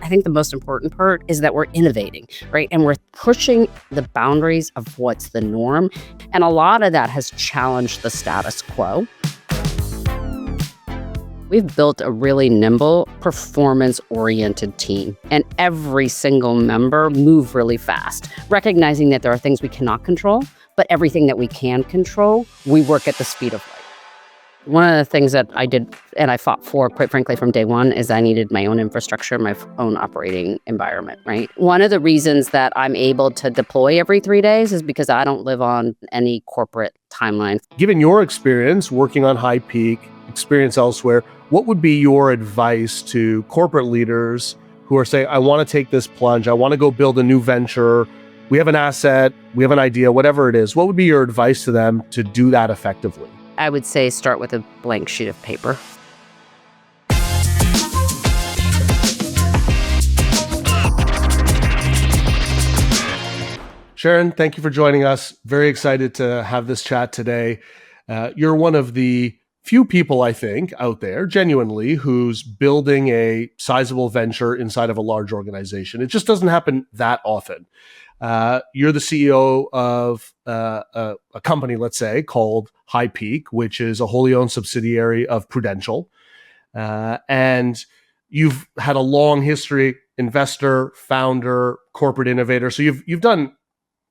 I think the most important part is that we're innovating, right? And we're pushing the boundaries of what's the norm. And a lot of that has challenged the status quo. We've built a really nimble, performance-oriented team, and every single member move really fast, recognizing that there are things we cannot control, but everything that we can control, we work at the speed of light. One of the things that I did, and I fought for, quite frankly, from day one, is I needed my own infrastructure, my own operating environment, right? One of the reasons that I'm able to deploy every 3 days is because I don't live on any corporate timeline. Given your experience working on HighPeak, experience elsewhere, what would be your advice to corporate leaders who are saying, I want to take this plunge, I want to go build a new venture, we have an asset, we have an idea, whatever it is. What would be your advice to them to do that effectively? I would say start with a blank sheet of paper. Sharon, thank you for joining us. Very excited to have this chat today. You're one of the few people, I think, out there, genuinely, who's building a sizable venture inside of a large organization. It just doesn't happen that often. You're the CEO of a company, let's say, called HighPeak, which is a wholly owned subsidiary of Prudential. And you've had a long history, investor, founder, corporate innovator. So you've done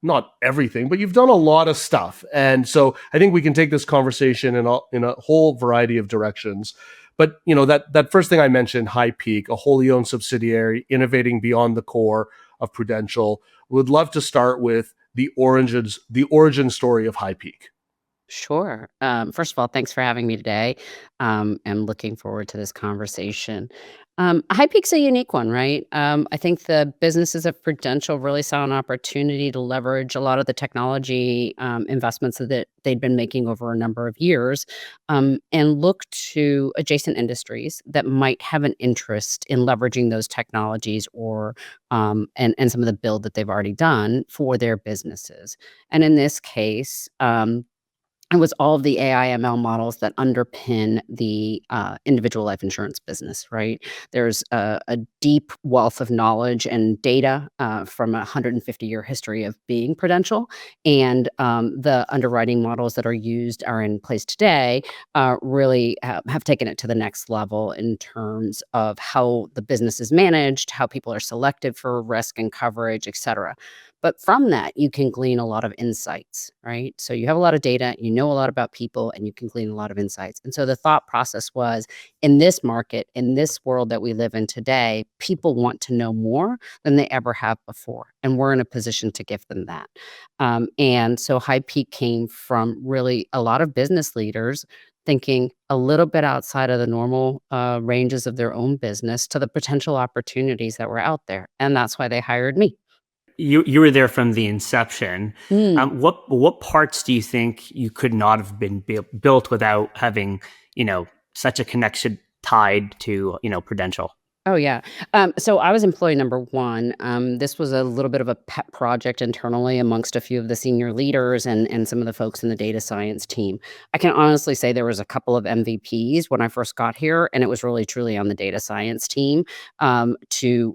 not everything, but you've done a lot of stuff. And so I think we can take this conversation in a whole variety of directions. But you know, that first thing I mentioned, HighPeak, a wholly owned subsidiary, innovating beyond the core of Prudential. Would love to start with the origin story of HighPeak. Sure. First of all, thanks for having me today. I'm looking forward to this conversation. HighPeak's a unique one, right? I think the businesses of Prudential really saw an opportunity to leverage a lot of the technology investments that they'd been making over a number of years, and look to adjacent industries that might have an interest in leveraging those technologies or and some of the build that they've already done for their businesses. And in this case, it was all of the AI ML models that underpin the individual life insurance business, right? There's a deep wealth of knowledge and data from a 150-year history of being Prudential. And the underwriting models that are used are in place today really have taken it to the next level in terms of how the business is managed, how people are selected for risk and coverage, et cetera. But from that, you can glean a lot of insights, right? So you have a lot of data, you know a lot about people, and you can glean a lot of insights. And so the thought process was, in this market, in this world that we live in today, people want to know more than they ever have before. And we're in a position to give them that. And so HighPeak came from really a lot of business leaders thinking a little bit outside of the normal ranges of their own business to the potential opportunities that were out there. And that's why they hired me. You were there from the inception. Mm. What parts do you think you could not have been built without having, such a connection tied to, Prudential? Oh, yeah. So I was employee number one. This was a little bit of a pet project internally amongst a few of the senior leaders and some of the folks in the data science team. I can honestly say there was a couple of MVPs when I first got here, and it was really truly on the data science team to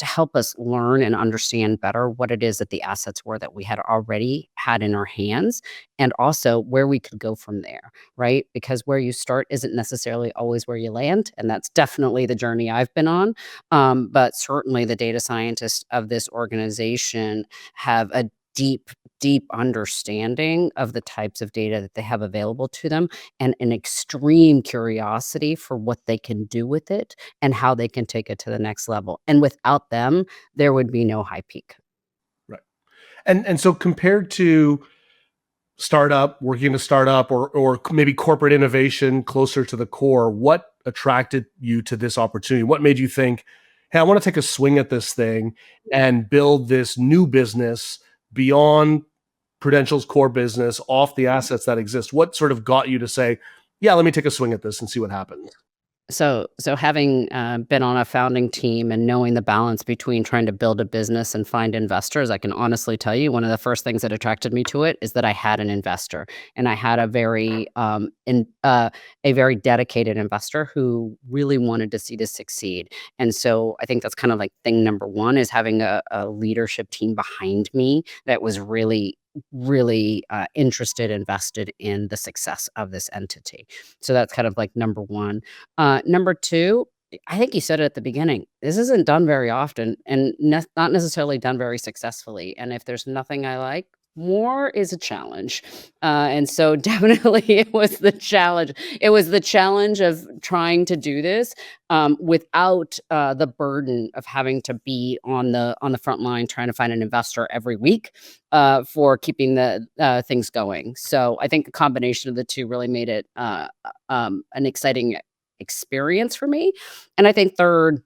help us learn and understand better what it is that the assets were that we had already had in our hands, and also where we could go from there, right? Because where you start isn't necessarily always where you land, and that's definitely the journey I've been on. But certainly the data scientists of this organization have a deep understanding of the types of data that they have available to them and an extreme curiosity for what they can do with it and how they can take it to the next level. And without them, there would be no HighPeak. Right. And so compared to working in a startup or maybe corporate innovation closer to the core, what attracted you to this opportunity? What made you think, hey, I want to take a swing at this thing and build this new business beyond Prudential's core business, off the assets that exist? What sort of got you to say, yeah, let me take a swing at this and see what happens? So having been on a founding team and knowing the balance between trying to build a business and find investors, I can honestly tell you one of the first things that attracted me to it is that I had an investor, and I had a very dedicated investor who really wanted to see this succeed. And so I think that's kind of like thing number one is having a leadership team behind me that was really interested, invested in the success of this entity. So that's kind of like number one. Number 2, I think you said it at the beginning. This isn't done very often and not necessarily done very successfully. And if there's nothing I like, more is a challenge. And so definitely it was the challenge. It was the challenge of trying to do this without the burden of having to be on the front line trying to find an investor every week for keeping the things going. So I think the combination of the two really made it an exciting experience for me. And I think third,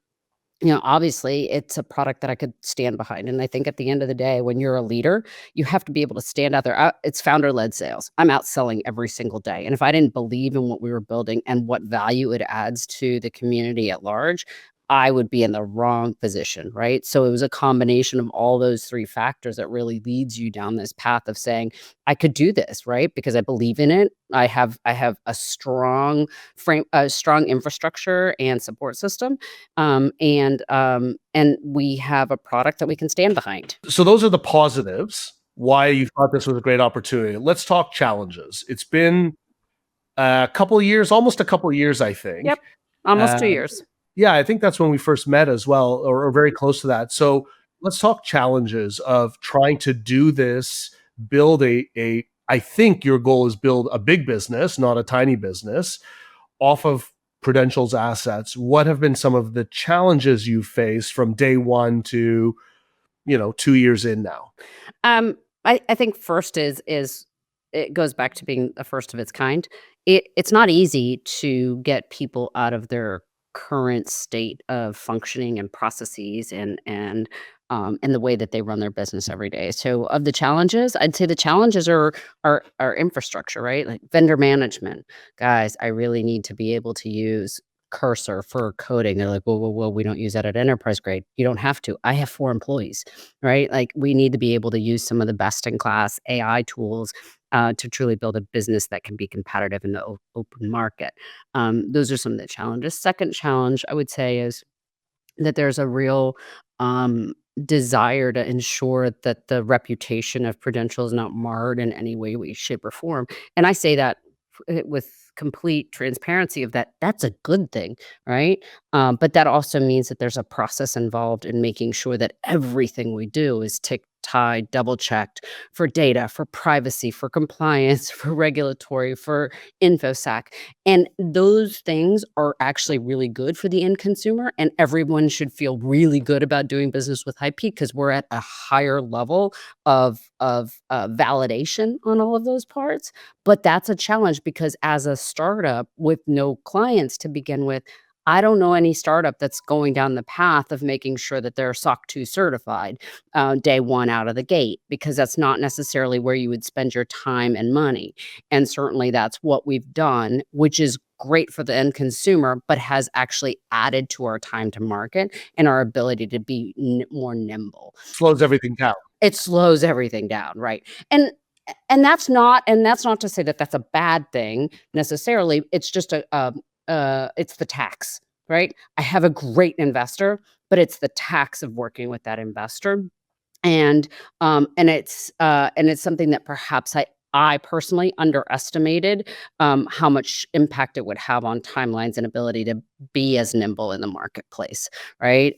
obviously it's a product that I could stand behind. And I think at the end of the day, when you're a leader, you have to be able to stand out there. It's founder led sales. I'm out selling every single day. And if I didn't believe in what we were building and what value it adds to the community at large, I would be in the wrong position, right? So it was a combination of all those three factors that really leads you down this path of saying, I could do this, right? Because I believe in it. I have a strong infrastructure and support system, and we have a product that we can stand behind. So those are the positives, why you thought this was a great opportunity. Let's talk challenges. It's been a couple of years, almost a couple of years, I think. Yep, almost Uh, 2 years. yeah, I think that's when we first met as well, or very close to that. So let's talk challenges of trying to do this, build I think your goal is build a big business, not a tiny business, off of Prudential's assets. What have been some of the challenges you faced from day one to, 2 years in now? I think first is it goes back to being the first of its kind. It's not easy to get people out of their current state of functioning and processes and the way that they run their business every day. So of the challenges, I'd say the challenges are infrastructure, right? Like vendor management. Guys, I really need to be able to use Cursor for coding. They're like, whoa, we don't use that at enterprise grade. You don't have to. I have 4 employees, right? Like we need to be able to use some of the best in class AI tools to truly build a business that can be competitive in the open market. Those are some of the challenges. Second challenge I would say is that there's a real desire to ensure that the reputation of Prudential is not marred in any way, shape, or form. And I say that with complete transparency of that's a good thing, right? But that also means that there's a process involved in making sure that everything we do is tick, tied, double checked for data, for privacy, for compliance, for regulatory, for infosec. And those things are actually really good for the end consumer. And everyone should feel really good about doing business with HighPeak because we're at a higher level of validation on all of those parts. But that's a challenge because as a startup with no clients to begin with, I don't know any startup that's going down the path of making sure that they're SOC 2 certified day one out of the gate, because that's not necessarily where you would spend your time and money. And certainly that's what we've done, which is great for the end consumer, but has actually added to our time to market and our ability to be more nimble. Slows everything down. It slows everything down, right? And that's not to say that that's a bad thing necessarily. It's just it's the tax, right? I have a great investor, but it's the tax of working with that investor. And it's something that perhaps I personally underestimated how much impact it would have on timelines and ability to be as nimble in the marketplace, right?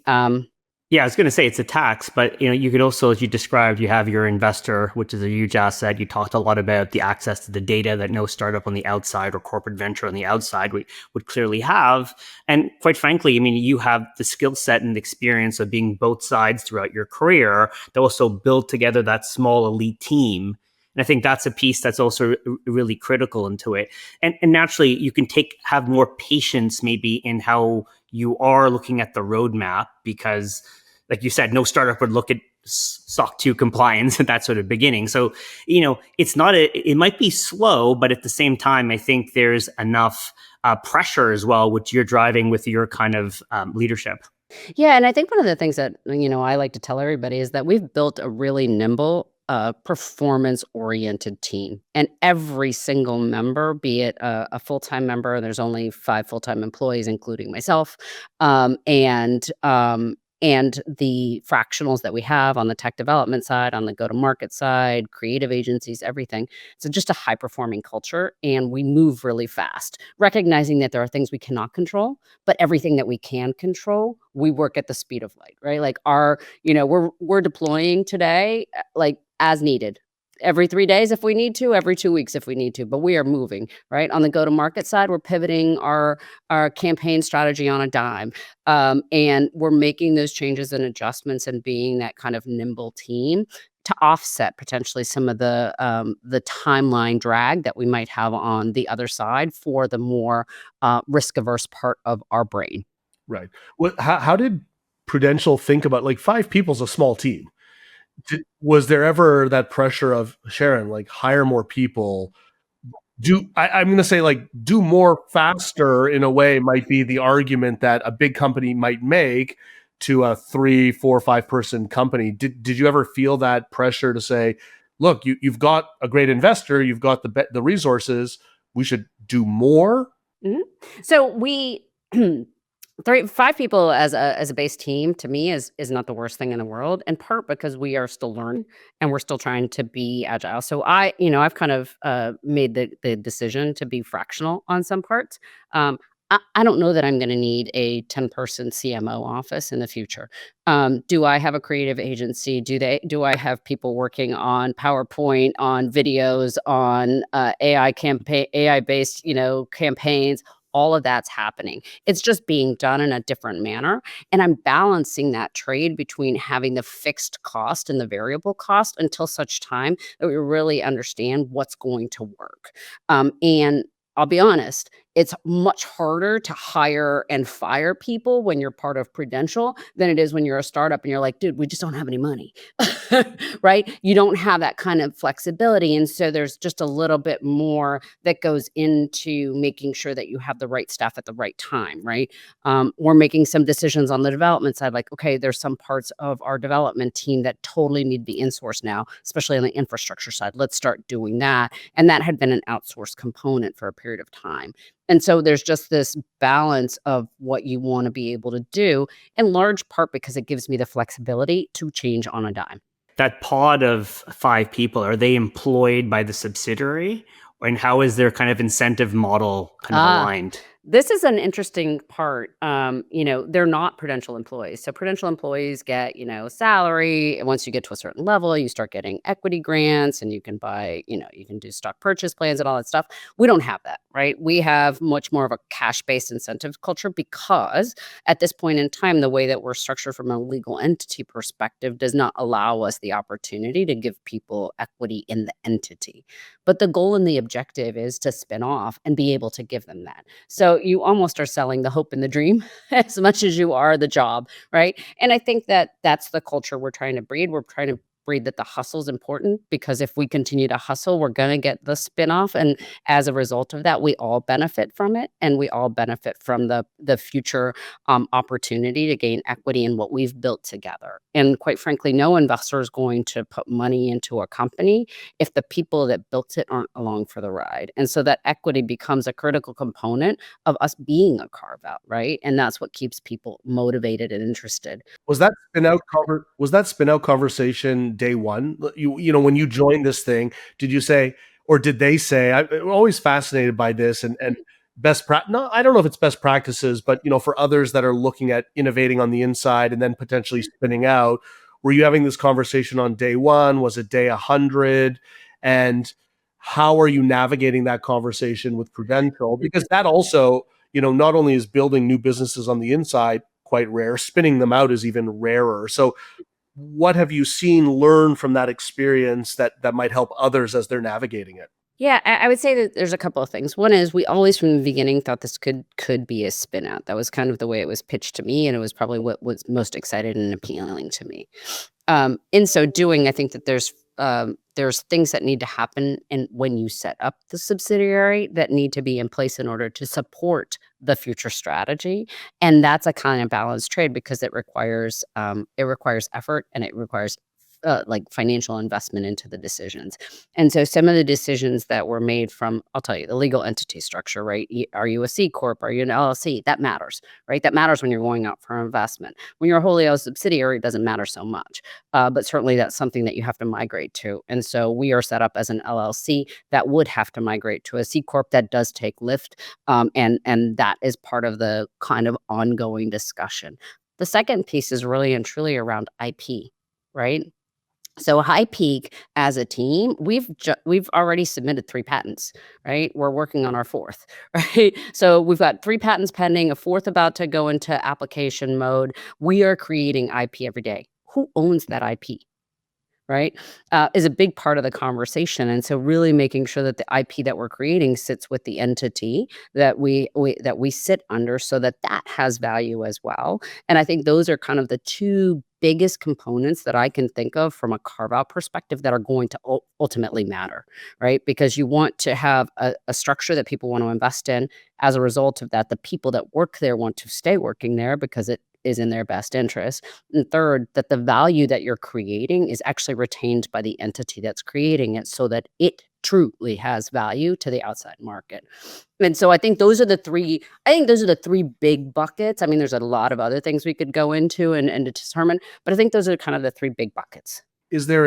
Yeah, I was going to say it's a tax, but you could also, as you described, you have your investor, which is a huge asset. You talked a lot about the access to the data that no startup on the outside or corporate venture on the outside would clearly have. And quite frankly, you have the skill set and experience of being both sides throughout your career that also build together that small elite team. And I think that's a piece that's also really critical into it. And naturally, you can have more patience maybe in how you are looking at the roadmap because, like you said, no startup would look at SOC 2 compliance at that sort of beginning. So, it might be slow, but at the same time, I think there's enough pressure as well, which you're driving with your kind of leadership. Yeah, and I think one of the things that, I like to tell everybody is that we've built a really nimble, performance-oriented team, and every single member, be it a full-time member, there's only 5 full-time employees, including myself, and the fractionals that we have on the tech development side, on the go-to-market side, creative agencies, everything. So just a high-performing culture, and we move really fast, recognizing that there are things we cannot control, but everything that we can control, we work at the speed of light, right? Like we're deploying today, like as needed. Every 3 days if we need to, every 2 weeks if we need to, but we are moving, right? On the go-to-market side, we're pivoting our campaign strategy on a dime. And we're making those changes and adjustments and being that kind of nimble team to offset potentially some of the timeline drag that we might have on the other side for the more risk-averse part of our brain. Right. How did Prudential think about, like, 5 people's a small team? Was there ever that pressure of, Sharon, like, hire more people? I'm going to say, like, do more faster in a way might be the argument that a big company might make to a 3, 4, 5 person company. Did you ever feel that pressure to say, look, you've got a great investor, you've got the resources, we should do more? Mhm. So we 5 people as a base team to me is not the worst thing in the world, in part because we are still learning and we're still trying to be agile. So I've kind of made the decision to be fractional on some parts. I don't know that I'm going to need a 10-person CMO office in the future. Do I have a creative agency? Do I have people working on PowerPoint, on videos, on AI based, campaigns? All of that's happening. It's just being done in a different manner. And I'm balancing that trade between having the fixed cost and the variable cost until such time that we really understand what's going to work. And I'll be honest, it's much harder to hire and fire people when you're part of Prudential than it is when you're a startup and you're like, dude, we just don't have any money. Right? You don't have that kind of flexibility. And so there's just a little bit more that goes into making sure that you have the right staff at the right time, right? We're making some decisions on the development side, like, okay, there's some parts of our development team that totally need to be insourced now, especially on the infrastructure side. Let's start doing that. And that had been an outsourced component for a period of time. And so there's just this balance of what you want to be able to do, in large part because it gives me the flexibility to change on a dime. That pod of 5 people, are they employed by the subsidiary? And how is their kind of incentive model kind of Ah, aligned? this is an interesting part. They're not Prudential employees. So Prudential employees get, salary. And once you get to a certain level, you start getting equity grants and you can buy, you can do stock purchase plans and all that stuff. We don't have that, right? We have much more of a cash-based incentive culture because at this point in time, the way that we're structured from a legal entity perspective does not allow us the opportunity to give people equity in the entity. But the goal and the objective is to spin off and be able to give them that. So you almost are selling the hope and the dream as much as you are the job, right? And I think that that's the culture we're trying to breed. We're trying to breed that the hustle is important because if we continue to hustle, we're going to get the spin-off. And as a result of that, we all benefit from it. And we all benefit from the future opportunity to gain equity in what we've built together. And quite frankly, no investor is going to put money into a company if the people that built it aren't along for the ride. And so that equity becomes a critical component of us being a carve out, right? And that's what keeps people motivated and interested. Was that spin out conversation day one? When you joined this thing, did you say, or did they say, I'm always fascinated by this, and no, I don't know if it's best practices, but for others that are looking at innovating on the inside and then potentially spinning out, were you having this conversation on day one? Was it day 100? And how are you navigating that conversation with Prudential? Because that also, not only is building new businesses on the inside quite rare, spinning them out is even rarer. So what have you seen, learn from that experience that might help others as they're navigating it? Yeah, I would say that there's a couple of things. One is we always from the beginning thought this could be a spin out. That was kind of the way it was pitched to me, and it was probably what was most excited and appealing to me. In so doing, I think that there's there's things that need to happen and when you set up the subsidiary that need to be in place in order to support the future strategy. And that's a kind of balanced trade because it requires effort and it requires like financial investment into the decisions. And so some of the decisions that were made from, I'll tell you, the legal entity structure, right? Are you a C-Corp? Are you an LLC? That matters, right? That matters when you're going out for investment. When you're a wholly owned subsidiary, it doesn't matter so much. But certainly that's something that you have to migrate to. And so we are set up as an LLC that would have to migrate to a C-Corp that does take lift. And that is part of the kind of ongoing discussion. The second piece is really and truly around IP, right? So HighPeak as a team, we've already submitted 3 patents, right? We're working on our 4th, right? So we've got 3 patents pending, a 4th about to go into application mode. We are creating IP every day. Who owns that IP? Right, is a big part of the conversation, and so really making sure that the IP that we're creating sits with the entity that we sit under so that that has value as well, and I think those are kind of the 2 biggest components that I can think of from a carve-out perspective that are going to ultimately matter, right? Because you want to have a structure that people want to invest in. As a result of that, the people that work there want to stay working there because it is in their best interest. And third, that the value that you're creating is actually retained by the entity that's creating it so that it truly has value to the outside market. And so I think those are the 3 big buckets. I mean, there's a lot of other things we could go into and to determine, but I think those are kind of the 3 big buckets. Is there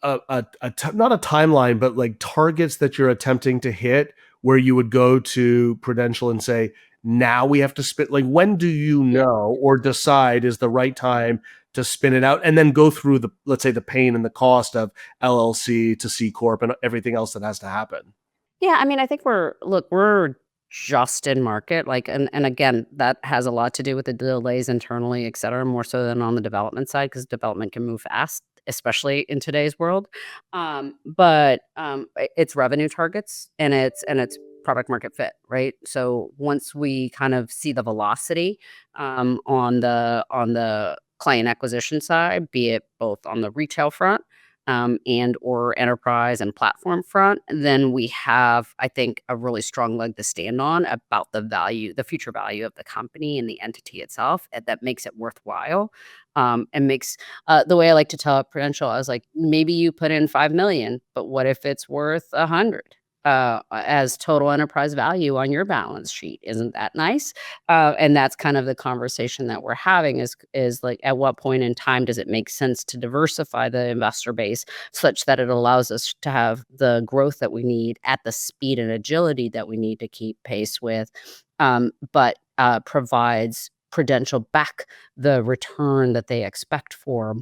not a timeline, but like targets that you're attempting to hit where you would go to Prudential and say, now we have to spin, like, when do you know or decide is the right time to spin it out and then go through the, let's say, the pain and the cost of LLC to C Corp and everything else that has to happen? Yeah, I mean, I think we're just in market, like, and again, that has a lot to do with the delays internally, et cetera, more so than on the development side, because development can move fast, especially in today's world. It's revenue targets and it's product market fit, right? So once we kind of see the velocity on the client acquisition side, be it both on the retail front and or enterprise and platform front, then we have, I think, a really strong leg to stand on about the value, the future value of the company and the entity itself, and that makes it worthwhile. And makes the way I like to tell Prudential, I was like, maybe you put in 5 million, but what if it's worth 100? As total enterprise value on your balance sheet. Isn't that nice? And that's kind of the conversation that we're having is like, at what point in time does it make sense to diversify the investor base such that it allows us to have the growth that we need at the speed and agility that we need to keep pace with, but provides Prudential back the return that they expect for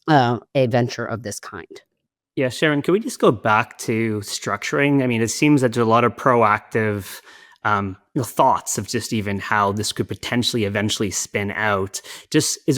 a venture of this kind. Yeah, Sharon, can we just go back to structuring? I mean, it seems that there's a lot of proactive thoughts of just even how this could potentially eventually spin out.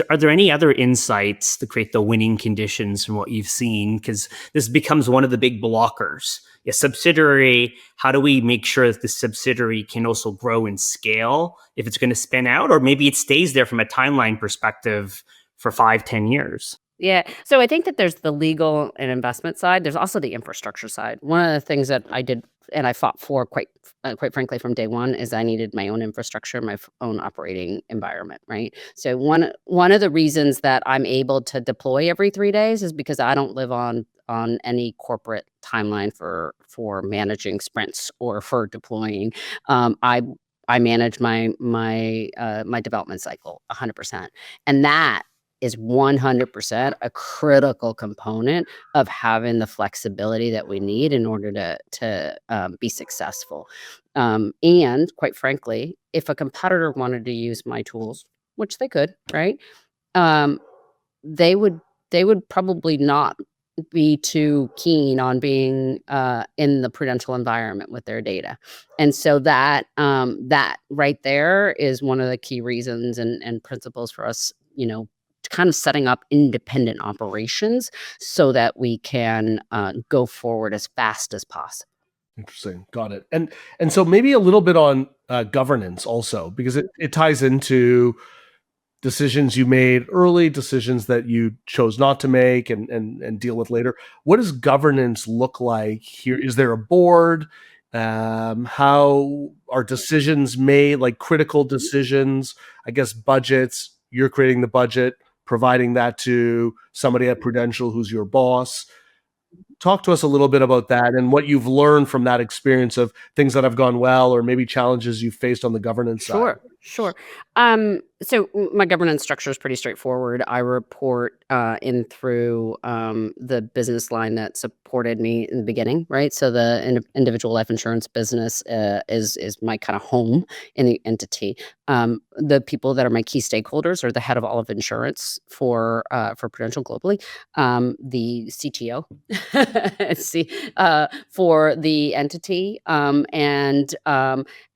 Are there any other insights to create the winning conditions from what you've seen? Because this becomes one of the big blockers. A subsidiary, how do we make sure that the subsidiary can also grow and scale if it's going to spin out? Or maybe it stays there from a timeline perspective for 5, 10 years. Yeah. So I think that there's the legal and investment side. There's also the infrastructure side. One of the things that I did and I fought for quite frankly from day one is I needed my own infrastructure, my own operating environment, right? So one of the reasons that I'm able to deploy every 3 days is because I don't live on any corporate timeline for managing sprints or for deploying. I manage my development cycle 100%, and that is 100% a critical component of having the flexibility that we need in order to be successful. And quite frankly, if a competitor wanted to use my tools, which they could, right? Um, they would they would probably not be too keen on being in the Prudential environment with their data. And so that right there is one of the key reasons and principles for us, kind of setting up independent operations so that we can go forward as fast as possible. Interesting. Got it. And so maybe a little bit on governance also, because it ties into decisions you made early, decisions that you chose not to make and deal with later. What does governance look like here? Is there a board? How are decisions made, like critical decisions? I guess budgets, you're creating the budget, providing that to somebody at Prudential who's your boss. Talk to us a little bit about that and what you've learned from that experience of things that have gone well or maybe challenges you've faced on the governance side. Sure, sure. So my governance structure is pretty straightforward. I report in through the business line that supported me in the beginning, right? So the individual life insurance business is my kind of home in the entity. The people that are my key stakeholders are the head of all of insurance for Prudential globally, the CTO, for the entity, and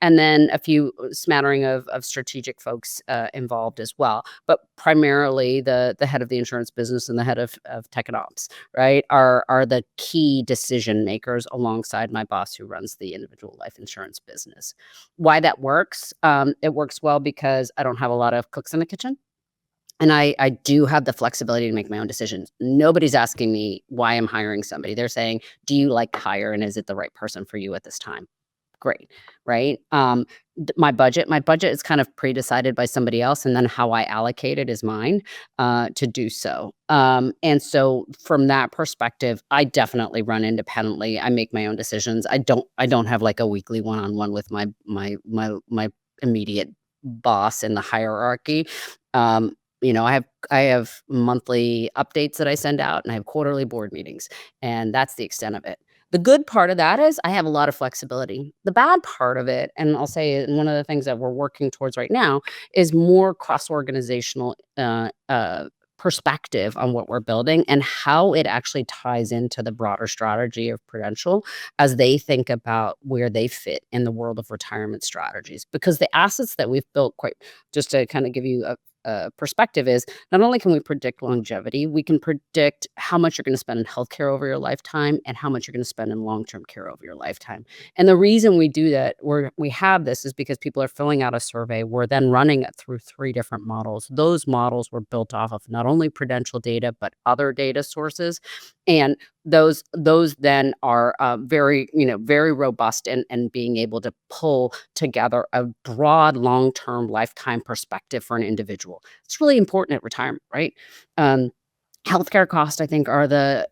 then a few smattering of strategic folks involved as well. But primarily the head of the insurance business and the head of tech and ops, right, are the key decision makers alongside my boss who runs the individual life insurance business. Why that works? It works well because I don't have a lot of cooks in the kitchen. And I do have the flexibility to make my own decisions. Nobody's asking me why I'm hiring somebody. They're saying, do you like to hire and is it the right person for you at this time? Great, right? My budget is kind of pre-decided by somebody else, and then how I allocate it is mine to do so. And so from that perspective, I definitely run independently. I make my own decisions. I don't have like a weekly one-on-one with my immediate boss in the hierarchy. I have monthly updates that I send out, and I have quarterly board meetings, and that's the extent of it. The good part of that is I have a lot of flexibility. The bad part of it, and I'll say and one of the things that we're working towards right now, is more cross-organizational perspective on what we're building and how it actually ties into the broader strategy of Prudential as they think about where they fit in the world of retirement strategies. Because the assets that we've built, quite just to kind of give you a perspective, is not only can we predict longevity, we can predict how much you're going to spend in healthcare over your lifetime and how much you're going to spend in long-term care over your lifetime. And the reason we do that, we have this, is because people are filling out a survey. We're then running it through 3 different models. Those models were built off of not only Prudential data, but other data sources. And those then are very robust and being able to pull together a broad long-term lifetime perspective for an individual. It's really important at retirement, right? Um, Healthcare costs, I think, are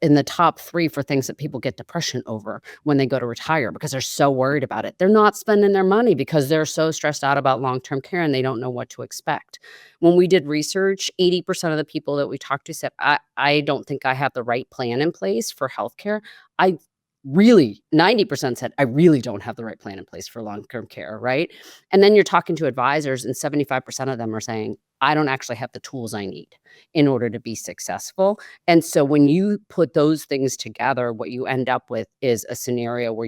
in the top 3 for things that people get depression over when they go to retire because they're so worried about it. They're not spending their money because they're so stressed out about long-term care and they don't know what to expect. When we did research, 80% of the people that we talked to said, I don't think I have the right plan in place for healthcare. I really 90% said, I really don't have the right plan in place for long-term care, right? And then you're talking to advisors, and 75% of them are saying, I don't actually have the tools I need in order to be successful. And so when you put those things together, what you end up with is a scenario where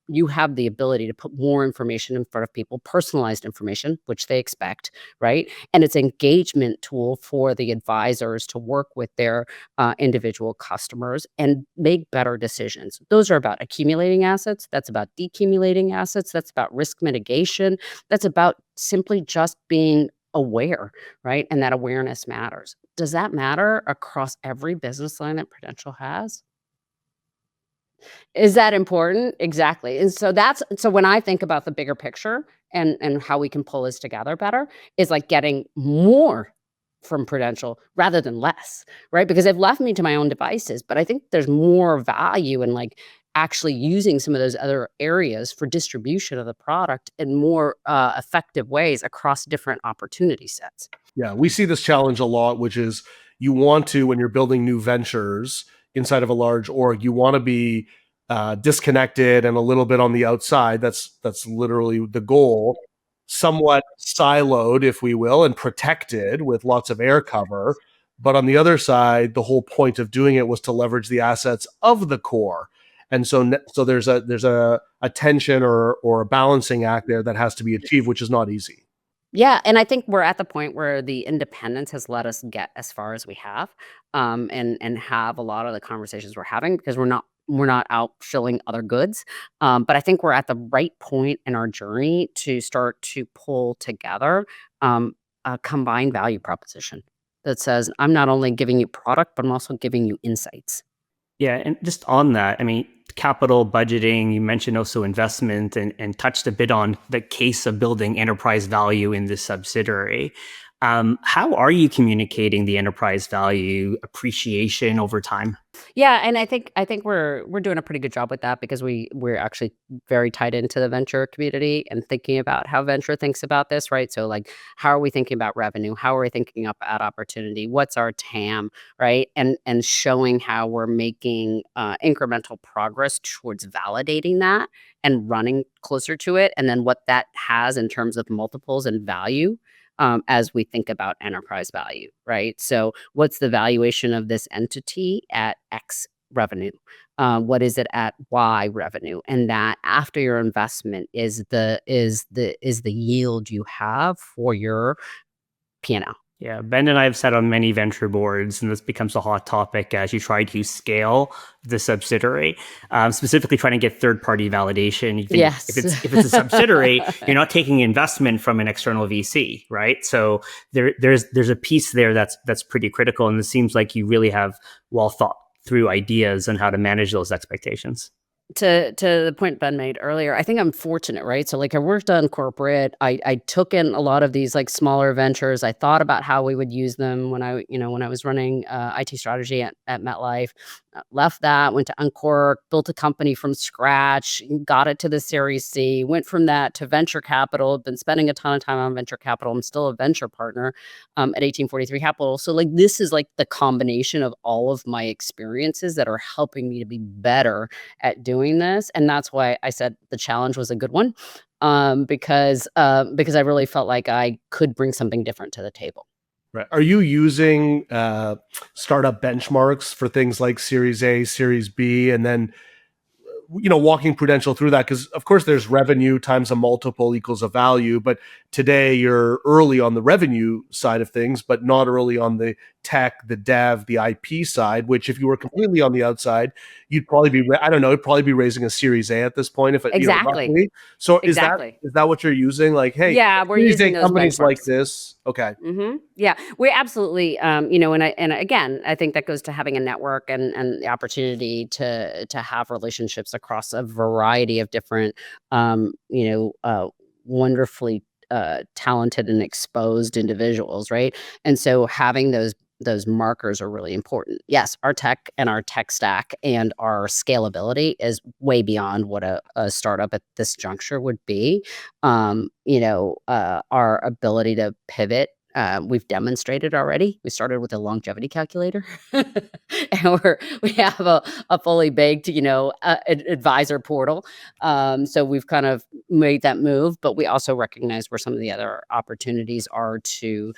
you have the ability to put more information in front of people, personalized information, which they expect, right? And it's an engagement tool for the advisors to work with their individual customers and make better decisions. Those are about accumulating assets. That's about decumulating assets. That's about risk mitigation. That's about simply just being aware, right? And that awareness matters. Does that matter across every business line that Prudential has? Is that important? Exactly. And so when I think about the bigger picture and how we can pull this together better, is like getting more from Prudential rather than less, right? Because they've left me to my own devices, but I think there's more value in like actually using some of those other areas for distribution of the product in more effective ways across different opportunity sets. Yeah, we see this challenge a lot, which is you want to, when you're building new ventures inside of a large org, you want to be disconnected and a little bit on the outside. That's literally the goal. Somewhat siloed, if we will, and protected with lots of air cover. But on the other side, the whole point of doing it was to leverage the assets of the core. And so there's a tension or a balancing act there that has to be achieved, which is not easy. Yeah, and I think we're at the point where the independence has let us get as far as we have, and have a lot of the conversations we're having because we're not out shilling other goods. But I think we're at the right point in our journey to start to pull together. Um, a combined value proposition that says, I'm not only giving you product, but I'm also giving you insights. Yeah, and just on that, I mean, capital budgeting, you mentioned also investment and touched a bit on the case of building enterprise value in this subsidiary. How are you communicating the enterprise value appreciation over time? Yeah, and I think we're doing a pretty good job with that because we're actually very tied into the venture community and thinking about how venture thinks about this, right? So like how are we thinking about revenue? How are we thinking about opportunity? What's our TAM, right? And showing how we're making incremental progress towards validating that and running closer to it, and then what that has in terms of multiples and value as we think about enterprise value, right? So, what's the valuation of this entity at X revenue? What is it at Y revenue? And that after your investment is the yield you have for your P&L. Yeah, Ben and I have sat on many venture boards, and this becomes a hot topic as you try to scale the subsidiary, specifically trying to get third-party validation. You think if Yes. it's a subsidiary, you're not taking investment from an external VC, right? So there's a piece there that's pretty critical, and it seems like you really have well thought through ideas on how to manage those expectations. To the point Ben made earlier, I think I'm fortunate, right? So like I worked on corporate. I took in a lot of these like smaller ventures. I thought about how we would use them when I was running IT strategy at MetLife. Left that, went to Uncork, built a company from scratch, got it to the Series C, went from that to venture capital. Been spending a ton of time on venture capital. I'm still a venture partner at 1843 Capital. So like this is like the combination of all of my experiences that are helping me to be better at doing this, and that's why I said the challenge was a good one, because I really felt like I could bring something different to the table. Right. Are you using startup benchmarks for things like Series A, Series B, and then walking Prudential through that? Because of course there's revenue times a multiple equals a value, but today you're early on the revenue side of things, but not early on the tech, the dev, the IP side, which if you were completely on the outside, you'd probably be, I don't know, it'd probably be raising a Series A at this point, if it, Exactly. roughly. So is that Exactly. is that what you're using? Like, hey, Yeah, we're Series A using those companies like benchmarks. this. Okay. Yeah, we absolutely, and again, I think that goes to having a network and the opportunity to have relationships across a variety of different, wonderfully talented and exposed individuals, right? And so having those markers are really important. Yes, our tech and our tech stack and our scalability is way beyond what a startup at this juncture would be. Our ability to pivot, we've demonstrated already. We started with a longevity calculator, and we have a fully baked, advisor portal. So we've kind of made that move, but we also recognize where some of the other opportunities are to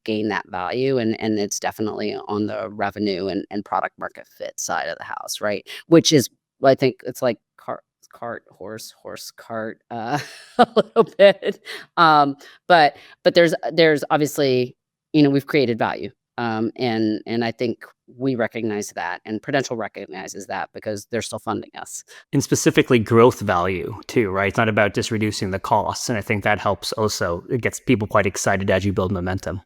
gain that value, and it's definitely on the revenue and product market fit side of the house, right? Which is, I think it's like horse cart, a little bit. But there's obviously, we've created value. And I think we recognize that, and Prudential recognizes that because they're still funding us. And specifically growth value too, right? It's not about just reducing the costs. And I think that helps also. It gets people quite excited as you build momentum.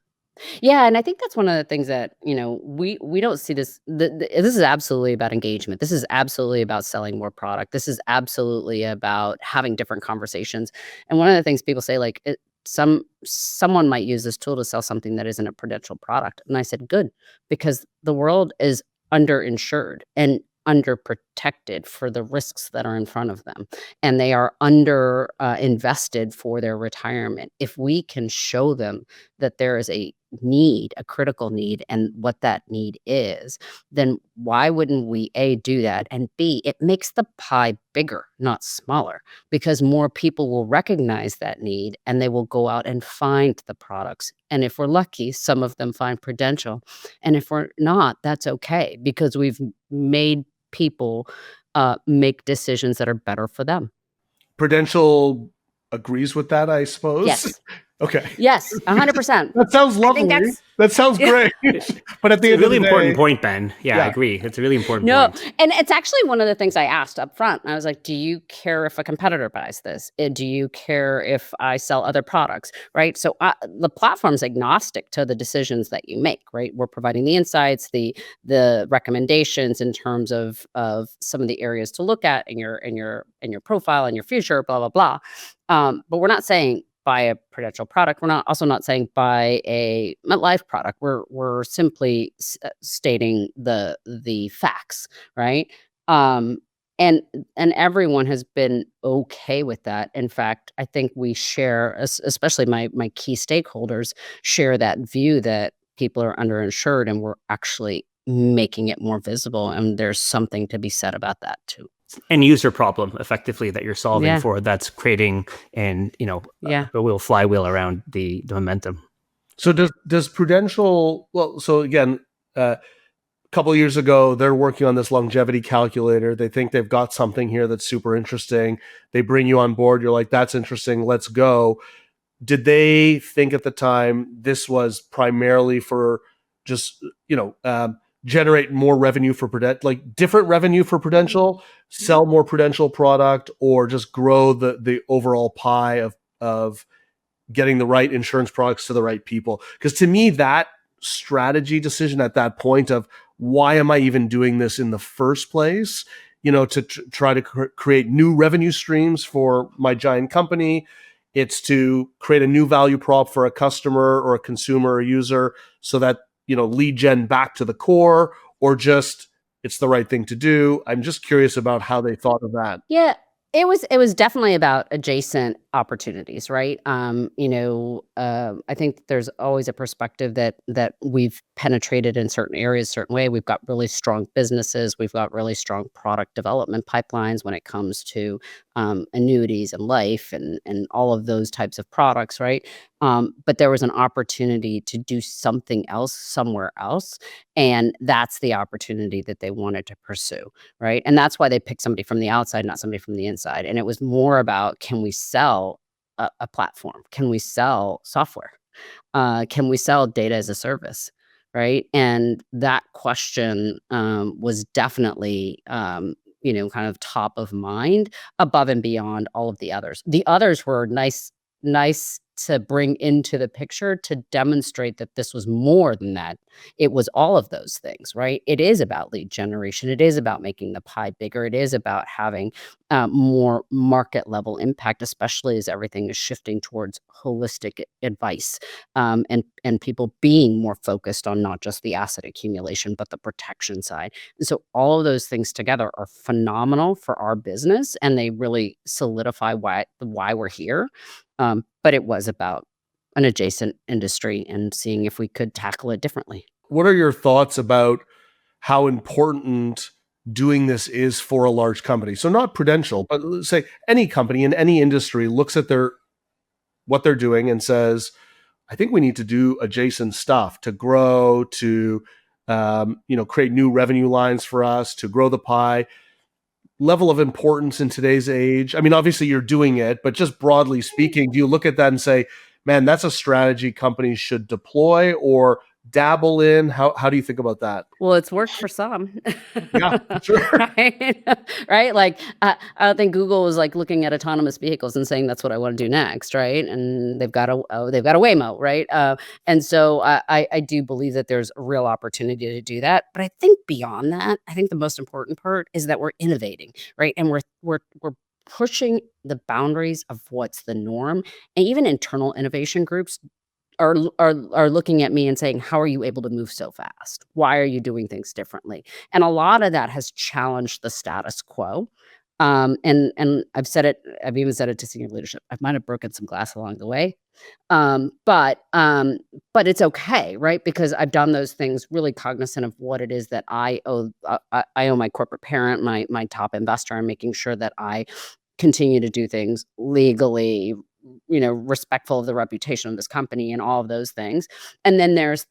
Yeah, and I think that's one of the things that, we don't see this. This is absolutely about engagement. This is absolutely about selling more product. This is absolutely about having different conversations. And one of the things people say, like, someone might use this tool to sell something that isn't a Prudential product. And I said, good, because the world is underinsured and underprotected for the risks that are in front of them, and they are under invested for their retirement. If we can show them that there is a critical need, and what that need is, then why wouldn't we A, do that, and B, it makes the pie bigger, not smaller, because more people will recognize that need and they will go out and find the products. And if we're lucky, some of them find Prudential. And if we're not, that's okay, because we've made people make decisions that are better for them. Prudential agrees with that, I suppose. Yes. Okay. Yes, 100%. That sounds I think lovely. that's That sounds great. But at It's the a end of really the important day, point, Ben. Yeah, I yeah. agree. It's a really important no, point. and it's actually one of the things I asked up front. I was like, "Do you care if a competitor buys this? Do you care if I sell other products?" Right? So, the platform's agnostic to the decisions that you make, right? We're providing the insights, the recommendations in terms of some of the areas to look at in your profile and your future, blah, blah, blah. But we're not saying buy a Prudential product. We're not also not saying buy a MetLife product. We're simply stating the facts, right? Um, and and everyone has been okay with that. In fact, I think we share, especially my key stakeholders, share that view that people are underinsured, and we're actually making it more visible. And there's something to be said about that too. End user problem effectively that you're solving Yeah, for that's creating and yeah. a wheel flywheel around the momentum. So does Prudential, well, so again, a couple of years ago, they're working on this longevity calculator. They think they've got something here that's super interesting. They bring you on board. You're like, that's interesting. Let's go. Did they think at the time this was primarily for just, generate more revenue for Prudential, like different revenue for Prudential, sell more Prudential product, or just grow the overall pie of getting the right insurance products to the right people? Because to me, that strategy decision at that point of why am I even doing this in the first place? To try to create new revenue streams for my giant company. It's to create a new value prop for a customer or a consumer or user so that, lead gen back to the core, or just it's the right thing to do. I'm just curious about how they thought of that. Yeah, it was definitely about adjacent opportunities, right? I think there's always a perspective that we've penetrated in certain areas, certain way. We've got really strong businesses. We've got really strong product development pipelines when it comes to annuities and life and all of those types of products, right? But there was an opportunity to do something else somewhere else, and that's the opportunity that they wanted to pursue. Right? And that's why they picked somebody from the outside, not somebody from the inside. And it was more about, can we sell a platform? Can we sell software? Can we sell data as a service? Right? And that question was definitely kind of top of mind above and beyond all of the others. The others were nice to bring into the picture to demonstrate that this was more than that. It was all of those things, right? It is about lead generation. It is about making the pie bigger. It is about having more market level impact, especially as everything is shifting towards holistic advice, and people being more focused on not just the asset accumulation but the protection side. And so all of those things together are phenomenal for our business, and they really solidify why we're here. But it was about an adjacent industry and seeing if we could tackle it differently. What are your thoughts about how important doing this is for a large company? So not Prudential, but let's say any company in any industry looks at their what they're doing and says, I think we need to do adjacent stuff to grow, to create new revenue lines for us, to grow the pie. Level of importance in today's age. I mean, obviously you're doing it, but just broadly speaking, do you look at that and say, man, that's a strategy companies should deploy or dabble in? How do you think about that? Well, it's worked for some. Yeah, sure. Right? Right? Like, I don't think Google was, like, looking at autonomous vehicles and saying, "That's what I wanna do next," right? And they've got a Waymo, right? And so I do believe that there's a real opportunity to do that, but I think beyond that, I think the most important part is that we're innovating, right? And we're pushing the boundaries of what's the norm, and even internal innovation groups are looking at me and saying, "How are you able to move so fast? Why are you doing things differently?" And a lot of that has challenged the status quo. And I've even said it to senior leadership. I might have broken some glass along the way. But it's okay, right? Because I've done those things really cognizant of what it is that I owe my corporate parent, my top investor, and making sure that I continue to do things legally, respectful of the reputation of this company and all of those things. And then there's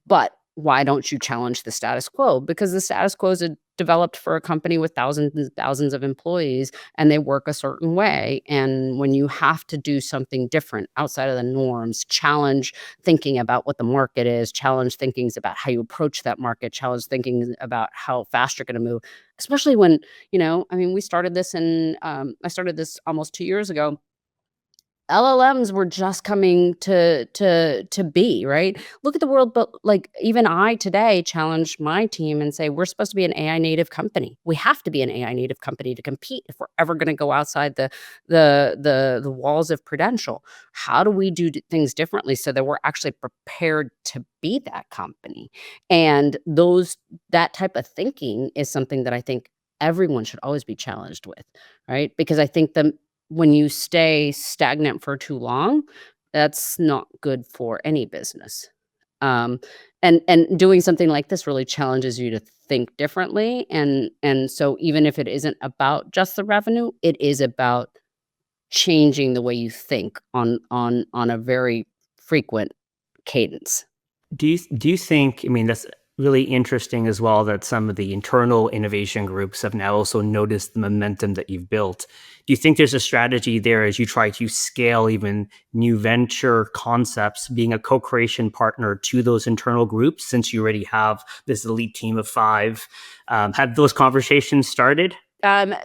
but why don't you challenge the status quo? Because the status quo is developed for a company with thousands and thousands of employees, and they work a certain way. And when you have to do something different outside of the norms, challenge thinking about what the market is, challenge thinkings about how you approach that market, challenge thinking about how fast you're going to move, especially when, I mean, we started this I started this almost 2 years ago. LLMs were just coming to be, right? Look at the world, but like even I today challenge my team and say we're supposed to be an AI native company. We have to be an AI native company to compete if we're ever going to go outside the walls of Prudential. How do we do things differently so that we're actually prepared to be that company? And that type of thinking is something that I think everyone should always be challenged with, right? Because I think when you stay stagnant for too long, that's not good for any business. Um, and doing something like this really challenges you to think differently. And so even if it isn't about just the revenue, it is about changing the way you think on a very frequent cadence. Do you think, I mean, that's really interesting as well, that some of the internal innovation groups have now also noticed the momentum that you've built. Do you think there's a strategy there as you try to scale even new venture concepts, being a co-creation partner to those internal groups, since you already have this elite team of five? Have those conversations started?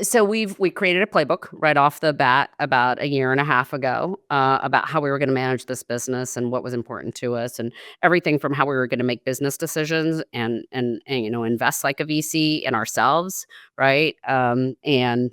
So we created a playbook right off the bat about a year and a half ago, about how we were going to manage this business and what was important to us, and everything from how we were going to make business decisions and invest like a VC in ourselves, right? And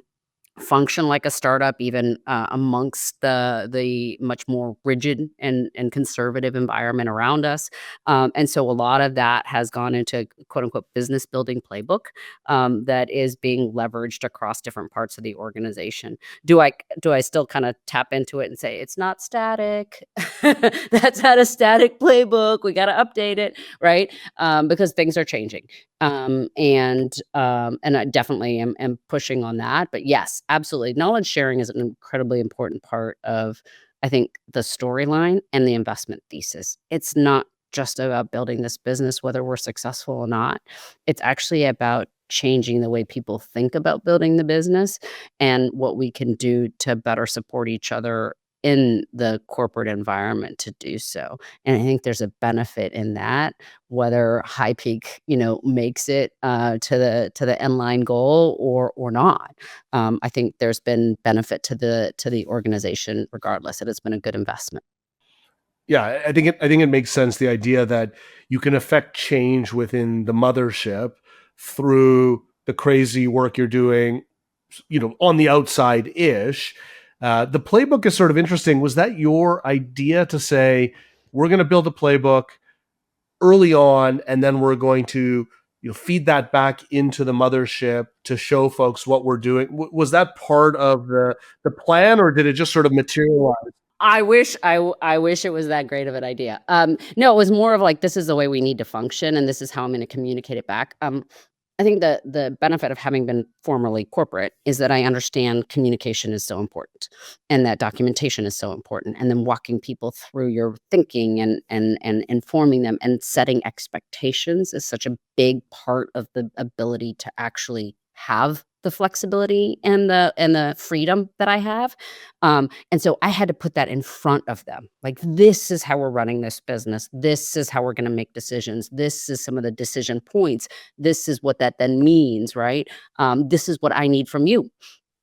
function like a startup even, amongst the much more rigid and conservative environment around us, and so a lot of that has gone into quote unquote business building playbook, that is being leveraged across different parts of the organization. Do I still kind of tap into it and say it's not static? That's not a static playbook. We got to update it, right? Because things are changing. And I definitely am pushing on that. But yes, absolutely. Knowledge sharing is an incredibly important part of, I think, the storyline and the investment thesis. It's not just about building this business, whether we're successful or not. It's actually about changing the way people think about building the business and what we can do to better support each other in the corporate environment to do so. And I think there's a benefit in that, whether HighPeak, makes it to the end line goal or not. I think there's been benefit to the organization regardless. It has been a good investment. Yeah, I think it makes sense, the idea that you can affect change within the mothership through the crazy work you're doing, on the outside ish. The playbook is sort of interesting. Was that your idea to say we're going to build a playbook early on, and then we're going to feed that back into the mothership to show folks what we're doing? Was that part of the plan, or did it just sort of materialize? I wish it was that great of an idea. No, it was more of like, this is the way we need to function, and this is how I'm going to communicate it back. I think the benefit of having been formerly corporate is that I understand communication is so important, and that documentation is so important, and then walking people through your thinking and informing them and setting expectations is such a big part of the ability to actually have the flexibility and the freedom that I have. And so I had to put that in front of them. Like, this is how we're running this business. This is how we're going to make decisions. This is some of the decision points. This is what that then means, right? This is what I need from you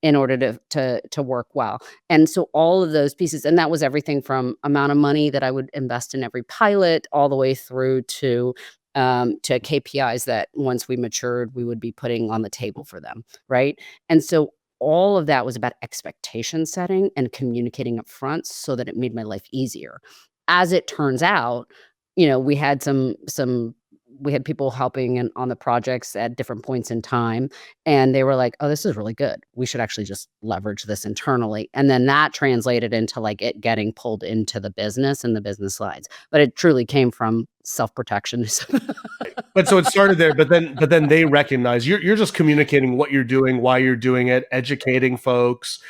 in order to work well. And so all of those pieces, and that was everything from amount of money that I would invest in every pilot, all the way through to KPIs that once we matured, we would be putting on the table for them, right? And so all of that was about expectation setting and communicating up front so that it made my life easier. As it turns out, we had we had people helping on the projects at different points in time, and they were like, "Oh, this is really good. We should actually just leverage this internally." And then that translated into like it getting pulled into the business and the business lines. But it truly came from self-protection. But so it started there, but then they recognize you're just communicating what you're doing, why you're doing it, educating folks,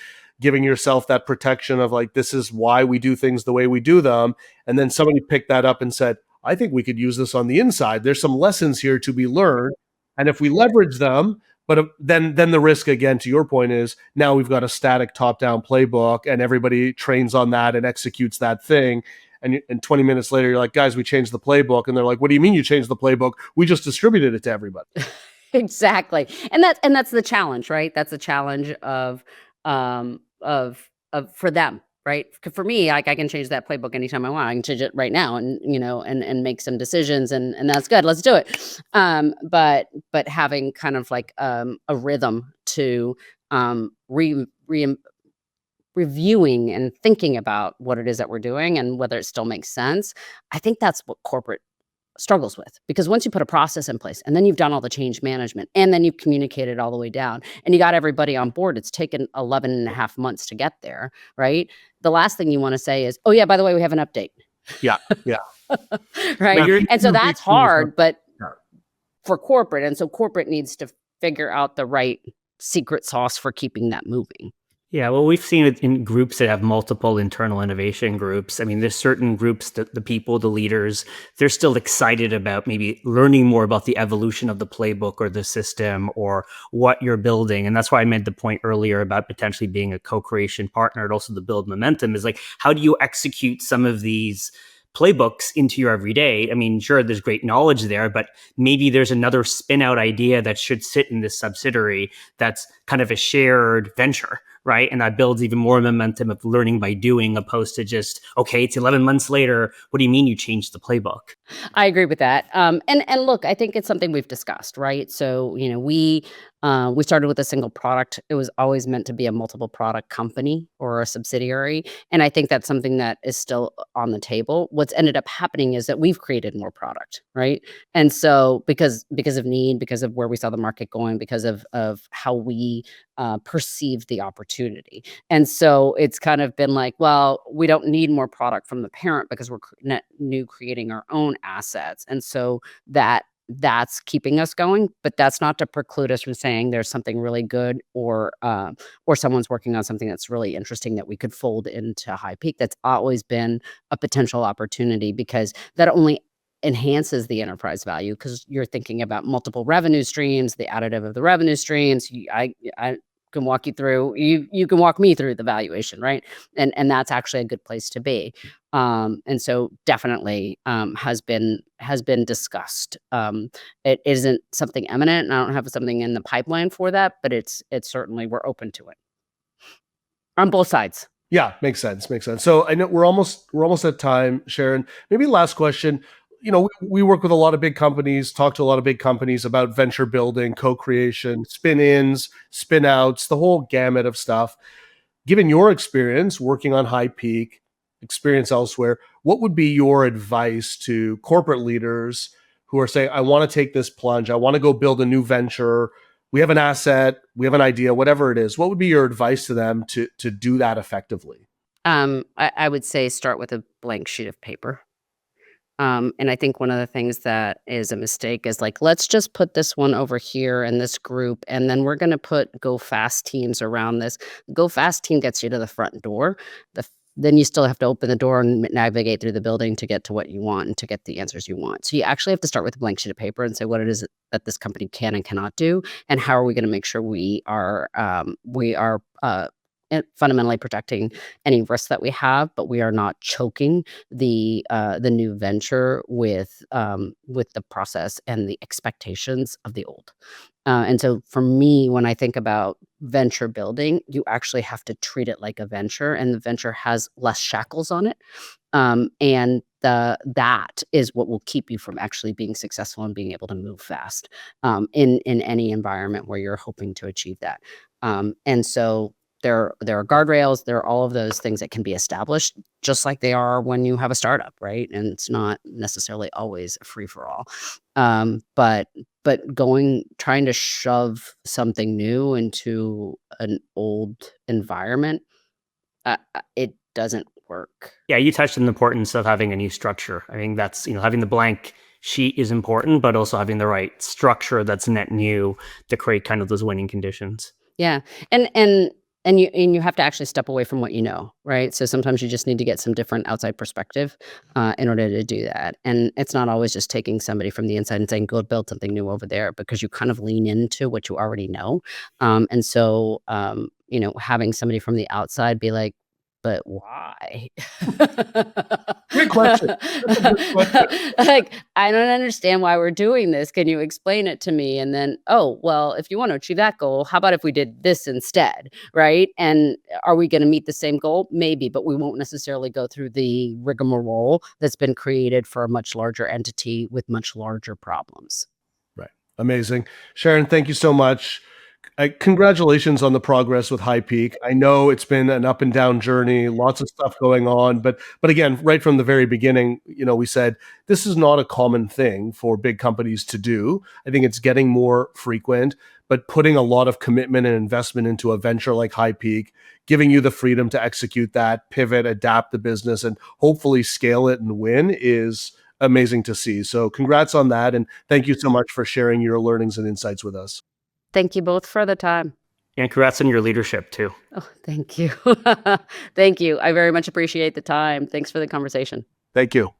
giving yourself that protection of like, this is why we do things the way we do them. And then somebody picked that up and said, I think we could use this on the inside. There's some lessons here to be learned. And if we leverage them, but then the risk, again, to your point, is now we've got a static top-down playbook and everybody trains on that and executes that thing. And 20 minutes later, you're like, guys, we changed the playbook. And they're like, what do you mean you changed the playbook? We just distributed it to everybody. Exactly. And that's the challenge, right? That's the challenge of for them, right? For me, like I can change that playbook anytime I want. I can change it right now and and make some decisions and that's good. Let's do it. But having kind of like a rhythm to re, re reviewing and thinking about what it is that we're doing and whether it still makes sense. I think that's what corporate struggles with, because once you put a process in place and then you've done all the change management and then you've communicated all the way down and you got everybody on board, it's taken 11 and a half months to get there, right? The last thing you want to say is, oh yeah, by the way, we have an update. Yeah. Yeah. Right. But And so that's hard, but Yeah. for corporate, and so corporate needs to figure out the right secret sauce for keeping that moving. Yeah, well, we've seen it in groups that have multiple internal innovation groups. I mean, there's certain groups that the people, the leaders, they're still excited about maybe learning more about the evolution of the playbook or the system or what you're building. And that's why I made the point earlier about potentially being a co-creation partner and also the build momentum is like, how do you execute some of these playbooks into your everyday? I mean, sure, there's great knowledge there, but maybe there's another spin out idea that should sit in this subsidiary that's kind of a shared venture, right? And that builds even more momentum of learning by doing, opposed to just, okay, it's 11 months later. What do you mean you changed the playbook? I agree with that. And look, I think it's something we've discussed, right? So we started with a single product. It was always meant to be a multiple product company or a subsidiary, and I think that's something that is still on the table. What's ended up happening is that we've created more product, right? And so because of need, because of where we saw the market going, because of how we perceived the opportunity, and so it's kind of been like, well, we don't need more product from the parent because we're net new creating our own assets, and so that's keeping us going, but that's not to preclude us from saying there's something really good or someone's working on something that's really interesting that we could fold into HighPeak. That's always been a potential opportunity because that only enhances the enterprise value because you're thinking about multiple revenue streams, the additive of the revenue streams. I can walk you through, you can walk me through the valuation, right? And that's actually a good place to be. And so definitely has been discussed. It isn't something imminent, and I don't have something in the pipeline for that, but it's certainly we're open to it on both sides. Yeah, makes sense. Makes sense. So I know we're almost at time, Sharon. Maybe last question. We work with a lot of big companies, talk to a lot of big companies about venture building, co-creation, spin-ins, spin-outs, the whole gamut of stuff. Given your experience working on HighPeak, experience elsewhere, what would be your advice to corporate leaders who are saying, I want to take this plunge, I want to go build a new venture, we have an asset, we have an idea, whatever it is. What would be your advice to them to do that effectively? I would say start with a blank sheet of paper. And I think one of the things that is a mistake is like, let's just put this one over here in this group, and then we're going to put go fast teams around this. Go fast team gets you to the front door. Then you still have to open the door and navigate through the building to get to what you want and to get the answers you want. So you actually have to start with a blank sheet of paper and say what it is that this company can and cannot do, and how are we going to make sure we are fundamentally protecting any risks that we have, but we are not choking the new venture with the process and the expectations of the old. And so for me, when I think about venture building, you actually have to treat it like a venture, and the venture has less shackles on it. That is what will keep you from actually being successful and being able to move fast in any environment where you're hoping to achieve that. And so there are guardrails, there are all of those things that can be established, just like they are when you have a startup, right? And it's not necessarily always a free for all. But trying to shove something new into an old environment, it doesn't work. Yeah, you touched on the importance of having a new structure. I think that's, having the blank sheet is important, but also having the right structure that's net new to create kind of those winning conditions. Yeah. And And you have to actually step away from what you know, right? So sometimes you just need to get some different outside perspective in order to do that. And it's not always just taking somebody from the inside and saying, "Go build something new over there," because you kind of lean into what you already know. And so, having somebody from the outside be like, "But why?" Great question. That's a good question. Like, "I don't understand why we're doing this. Can you explain it to me?" And then, "Oh, well, if you want to achieve that goal, how about if we did this instead?" Right? And are we gonna meet the same goal? Maybe, but we won't necessarily go through the rigmarole that's been created for a much larger entity with much larger problems. Right. Amazing. Sharon, thank you so much. Congratulations on the progress with HighPeak. I know it's been an up and down journey, lots of stuff going on, but again, right from the very beginning, we said this is not a common thing for big companies to do. I think it's getting more frequent, but putting a lot of commitment and investment into a venture like HighPeak, giving you the freedom to execute that, pivot, adapt the business, and hopefully scale it and win is amazing to see. So congrats on that, and thank you so much for sharing your learnings and insights with us. Thank you both for the time. And congrats on your leadership too. Oh, thank you. Thank you. I very much appreciate the time. Thanks for the conversation. Thank you.